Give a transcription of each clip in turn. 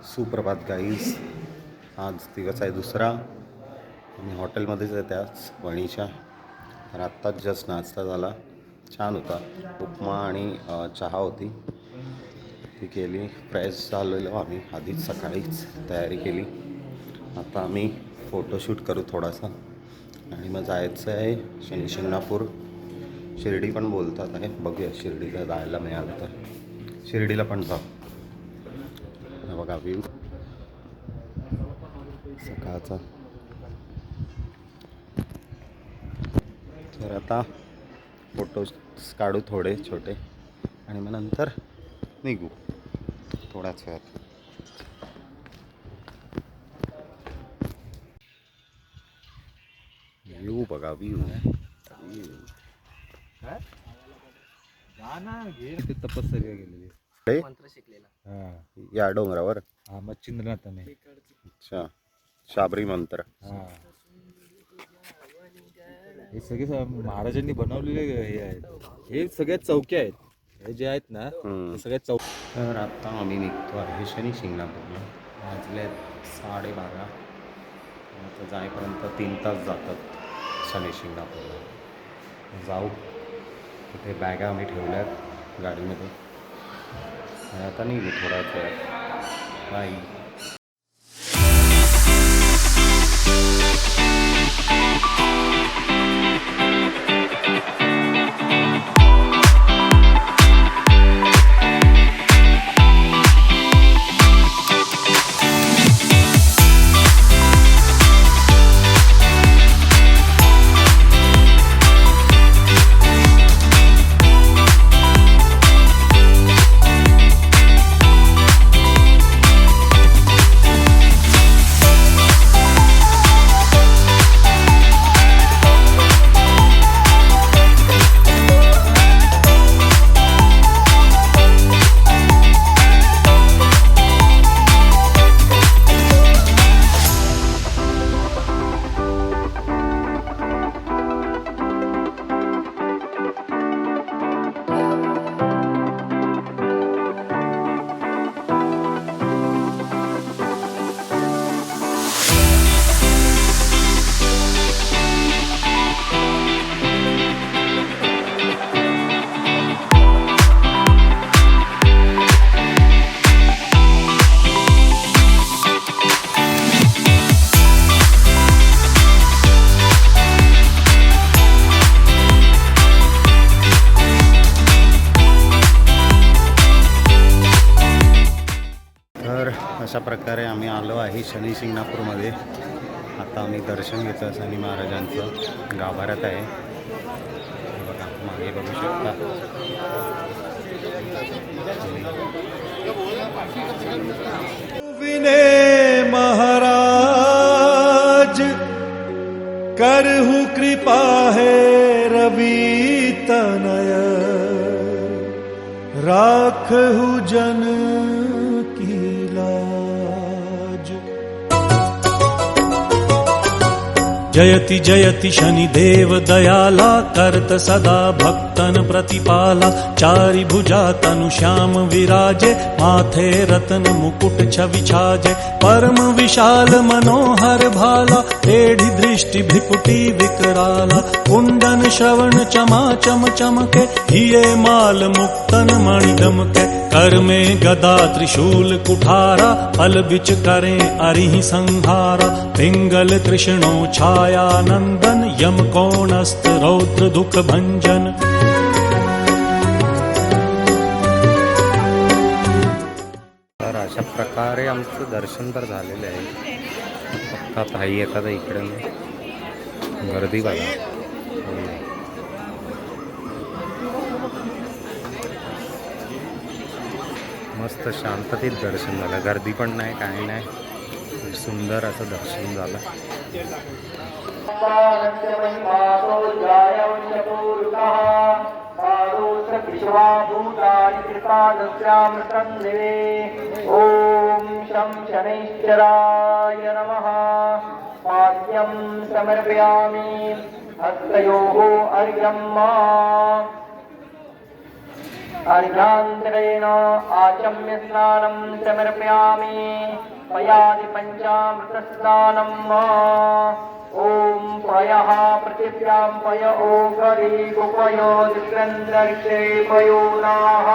सुप्रभात गाईज. आज दिवस आहे दुसरा. मी हॉटेलमध्येच आहे त्याच वणीच्या. तर आत्ताच जस्ट नाश्ता झाला, छान होता. उपमा आणि चहा होती, ती केली. फ्रेश झालेलो आम्ही आधीच सकाळीच तयारी केली. आता आम्ही फोटोशूट करू थोडासा आणि मग जायचं आहे शनी शिंगणापूर. शिर्डी पण बोलतात आहे, बघूया शिर्डीला जायला मिळालं तर शिर्डीला पण जाऊ. बघा व्ह्यू सकाळचा. तर आता फोटोज काढू थोडे छोटे आणि मग नंतर निघू थोड्याच वेळात. व्ह्यू बघा व्ह्यू. ते तपस्या गेलेली मंत्र शिकलेला. या डोंगरावर. हा मच्छिंद्रनाथ नाही. अच्छा, शाबरी मंत्र. हा हे सगळे महाराजांनी बनवलेले हे आहेत. हे सगळ्यात चौक्या आहेत. हे जे आहेत ना हे सगळ्यात तर आता आम्ही निघतो आहे शनी शिंगणापूरला. वाजले 12:30. आता जाईपर्यंत 3 तास जातात शनी शिंगणापूरला. जाऊ तिथे बॅगा आम्ही ठेवल्यात गाडीमध्ये आणि आता निघू थोड्याच वेळात. बाय. अशा प्रकारे आम्ही आलो आहे शनी शिंगणापूरमध्ये. आता आम्ही दर्शन घेतो शनी महाराजांचं. गाभाऱ्यात आहे बघा, मागे बघू शकता. विने महाराज करहु कृपा है रवि तनय, राखहु जन की लाज। जयति जयति शनिदेव दयाला, करत सदा भक्तन प्रतिपाला। चारि भुजा तनु श्याम विराजे, माथे रतन मुकुट छवि छाजे। परम विशाल मनोहर भाला, टेढ़ी दृष्टि भ्रिकुटी विकराला। कुंडन श्रवण चमा चम चमके, हिये माल मुक्तन मणि दमके। कर में गदा त्रिशूल कुठारा, फल बिच करें अरिहि संहारा। पिंगल कृष्णो छाया नंदन, यम कोणस्त रौद्र दुख भंजन। तर अशा प्रकारे आमचं दर्शन तर झालेलं आहे. फक्त आता आई येतात इकडे. गर्दी बघा. मस्त शांततेत दर्शन झालं. गर्दी पण नाही, काही नाही. सुंदर असं दर्शन झालं. ओम शं शनैश्चराय नमः। पाद्यं समर्पयामि हस्तयोः अर्घ्यं मा। अर्घ्यान्तरेण आचम्य स्नानं समर्पयामि पयादि पञ्चामृतस्नानं ॐ पयः पृथिव्यां पय ओकरी कुपयो दिक्रन्दर्शे पयोनाः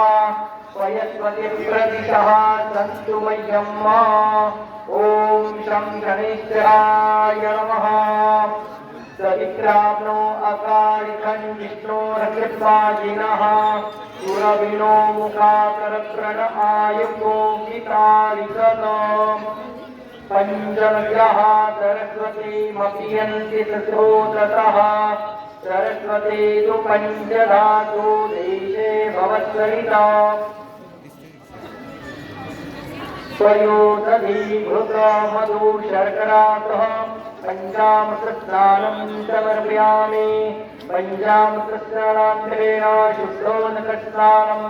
पयस्वति प्रदिशः सन्तु मह्यं ॐ शं शनैश्चराय नमः सविक्राम्नो अकारिखं विष्णोरकृत्वाजिनः सुरविनो मुखाकरप्रण आयुको गीतारिकत पञ्चमग्रः सरस्वती मपीयन्ति सस्रोततः सरस्वती तु पञ्चधातु देशे भवत्सरिता स्वयोदधीभृत मधु शर्करातः पञ्चामृतस्नानं समर्पयामि पञ्चामृतस्नानान्तरेण शुद्धोदकस्नानं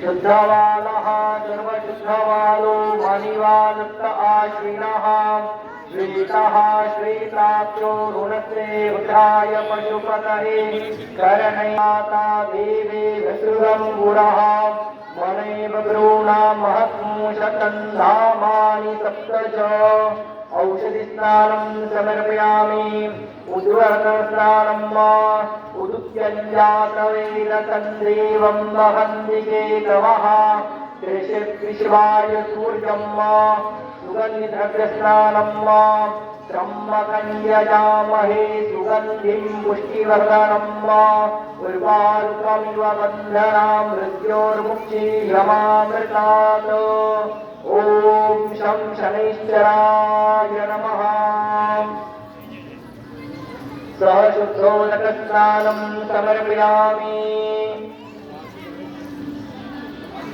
शुद्धवालः सर्वशुद्धवालो मणिवादत्त आश्विनः श्वेतः श्वेताख्यो ऋणसे रुद्राय पशुपतये करणयाता देवे वसुरम्बुरः मणैव ब्रूणा महत्मूषतं धामानि सप्त च औषधिस्नानं समर्पयामि उद्वर्णस्नानं उदुत्यञ्जातवेदकन्देवं वहन्ति केतवः कृषिविश्वाय सूर्यं सुगन्धिद्रव्यस्नानं ब्रह्मकन्यजामहे सुगन्धिं पुष्टिवर्धनं उर्वारुकमिव बन्धनां मृत्योर्मुक्षीयमामृतात् ॐ शं शनैश्चराय नमः सह शुद्धोदकस्नानं समर्पयामि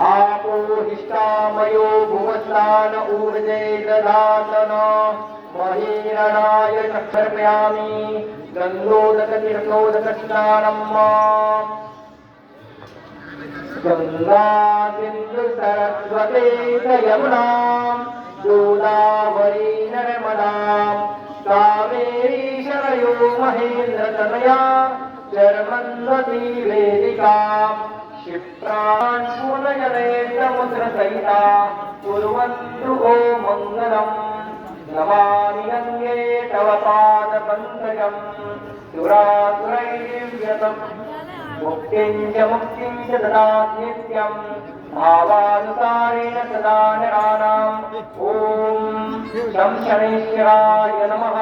आपो हिष्टामयो भुवस्नान ऊर्जे ददातन महीरणाय समर्पयामि गङ्गोदकतीर्थोदकस्नानं गंगा सिंधु सरस्वती यमुना गोदावरी नर्मदा कावेरी शरयो महेन्द्र तनया जर्मन्वती वेदिका क्षिप्रान् पूर्णजले समुद्र सहिता कुर्वन्तु ओ मङ्गलम् नमामि गङ्गे तव पादपङ्कजं सुरासुरैर्व्यतम् मुक्तिं च ददाति नित्यं भावानुसारेण सदा नराणाम् ॐ शं शनैश्चराय नमः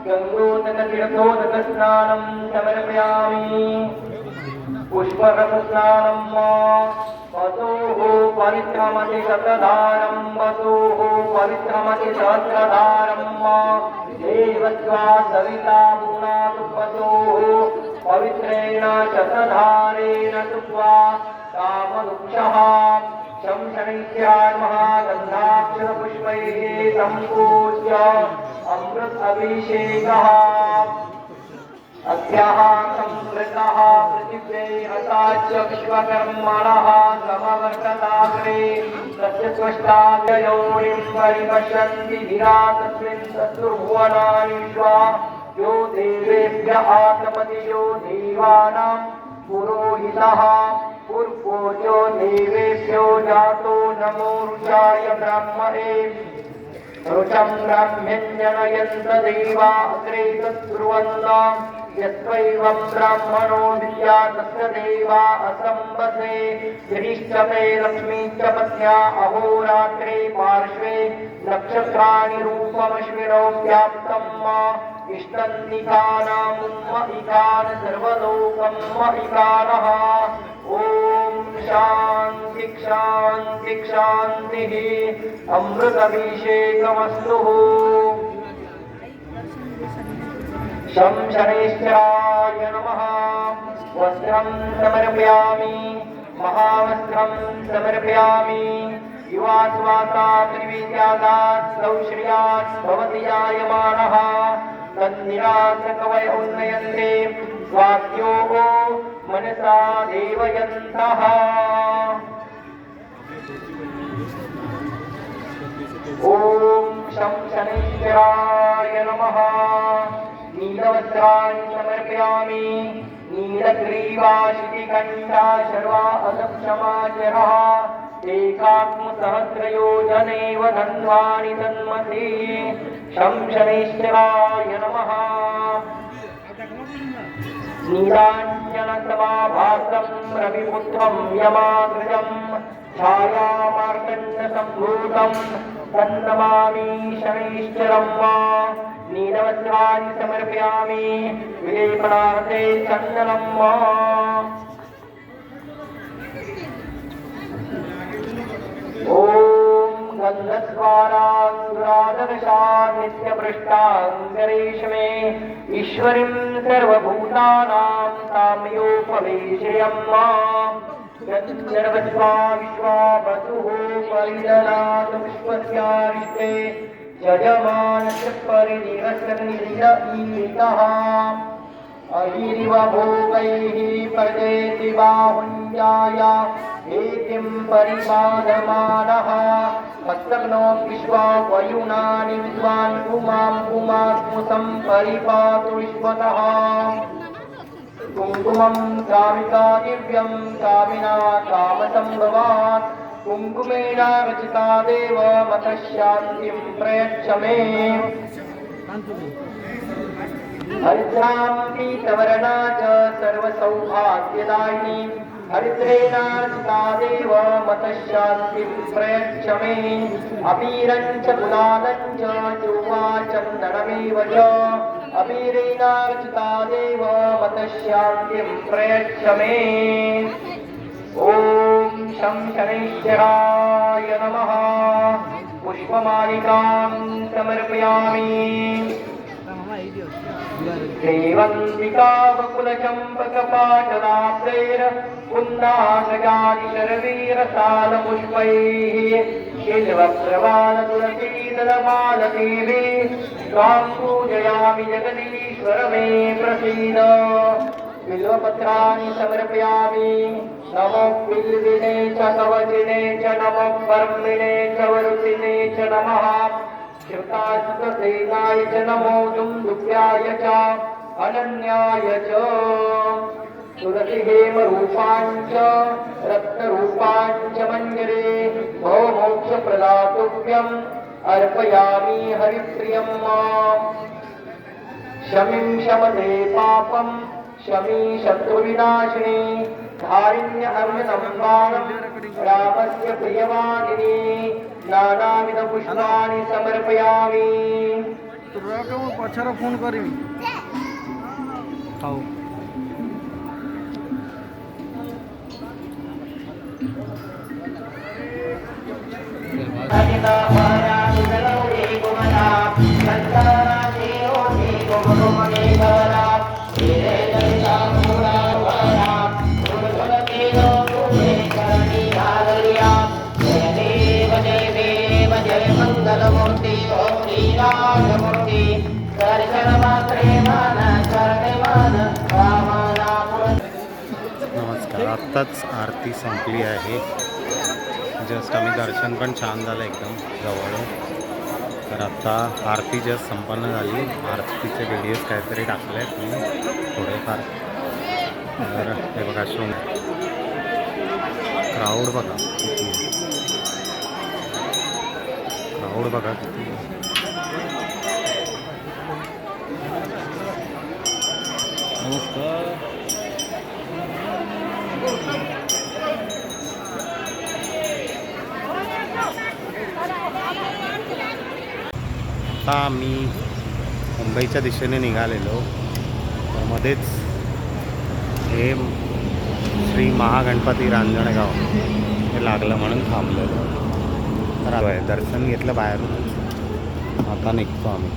गङ्गोदकतीर्थोदकस्नानं समर्पयामि पुष्परसस्नानं वसोः परिश्रमति शतधारं वसोः परिश्रमति सहस्रधारं देवत्वा सविता पुनातु वसोः पवित्रेण शतधारेण सुत्वा कामदुक्षः शं शनैश्चराय महागन्धाक्षरपुष्पैः सम्पूज्य अमृत अभिषेकः अस्याः संस्कृतः पृथिव्यै हताच्च विश्वकर्मणः समवर्तताग्रे तस्य त्वष्टाव्ययोनिं परिपश्यन्ति गिरा तस्मिन् चतुर्भुवनानि विश्वा यो देवेभ्य आत्मति यो देवानां पुरोहितः पूर्वोजो देवेभ्यो जातो नमो रुचाय ब्रह्मणे रुचं ब्राह्म्यञ्जनयन्त देवा अग्रे तत्ब्रुवन्ताम् यस्त्वैवं ब्राह्मणो विद्या तस्य देवा असम्बसे गिरिश्चमे लक्ष्मी च पत्न्या अहोरात्रे पार्श्वे नक्षत्राणि रूपमश्विनो व्याप्तं इष्टन्निकानां इकान् सर्वलोकं इकानः ॐ शान्ति शान्ति शान्तिः अमृतभिषेकमस्तु शं शनैश्चराय नमः वस्त्रं समर्पयामि महावस्त्रं समर्पयामि युवास्वासा पृथिवीत्यागात् सौश्रियात् भवति जायमानः तन्निरासकवय उन्नयन्ते स्वास्योः मनसा देवयन्तः ॐ शं शनैश्चराय नमः नीलवस्त्राणि समर्पयामि नीलग्रीवाशितिकण्ठा शर्वा असक्षमाचरः एकात्मसहस्रयोजनैव धन्वानि तन्मते शं शनैश्चराय नमः नीलाञ्जनसमाभासं रविपुत्रं यमाग्रजं छायामार्कण्डसम्भूतं तन्नमामि शनैश्चरं वा नीलवस्त्राणि समर्पयामि विलेपनार्थे चन्दनं वा ॐ गन्धस्वारान्दुरादर्शा नित्यपृष्टाङ्गरेशमे ईश्वरीं सर्वभूतानां साम्योपवेशयं मा यत्सर्वस्वा विश्वा वसुः परिदलात् विश्वस्यारिष्टे यजमानस्य परिदिवसनिरीतः अहिरिव भोगैः पदेति बाहुञ्जाय हेतिं परिपादमानः मत्सग्नो विश्वा वयुनानि विद्वान् पुमां पुमात्मुसं परिपातु विश्वतः कुङ्कुमं कामिका दिव्यं कामिना कामसम्भवात् कुङ्कुमेन रचिता देव मतः शान्तिं प्रयच्छ मे हरिद्रां पीतवर्णा च सर्वसौभाग्यदायिनी हरिद्रेण रचिता देव मतः शान्तिं प्रयच्छ मे अबीरं च गुलालं च चूर्वाचन्दनमेव च अबीरेण रचिता देव मतः शान्तिं प्रयच्छ मे ॐ शं शनैश्चराय नमः पुष्पमालिकां समर्पयामि देवन्तिका वकुलचम्पकपाटलाब्दैर् कुन्दागजादिशरवीरसालपुष्पैः शिल्वप्रवालतुलसीदलमालदेवी त्वां पूजयामि जगदीश्वर मे प्रसीद बिल्वपत्राणि समर्पयामि नमो बिल्विने च कवचिने च नमो वर्मिणे च वरुतिने च नमः श्रुतासुतसेनाय च नमो दुन्दुभ्याय च अनन्याय च तुलसीहेमरूपाञ्च रत्नरूपाञ्च मञ्जरे भवमोक्षप्रदातुभ्यम् अर्पयामि हरिप्रियं माम् शमिं शमदे पापं शमी शत्रुविनाशिनी धारिण्यमृतं रामस्य प्रियवादिनी नानाविधपुष्पाणि समर्पयामि पछार फोन करमी हौ नमस्कार. आत्ताच आरती संपली आहे. जस्ट आम्ही दर्शन पण छान झालं एकदम जवळून. तर आत्ता आरती जस्ट संपन्न झाली. आरतीचे व्हिडिओज काहीतरी टाकले आहेत मी थोडेफार. तर हे बघा शृंग क्राऊड बघा किती, क्राऊड बघा किती. नमस्कार. आता आम्ही मुंबईच्या दिशेने निघालेलो. तर मध्येच हे श्री महागणपती रांजणगाव हे लागलं म्हणून थांबलेलो. तर दर्शन घेतलं बाहेरून. आता निघतो आम्ही.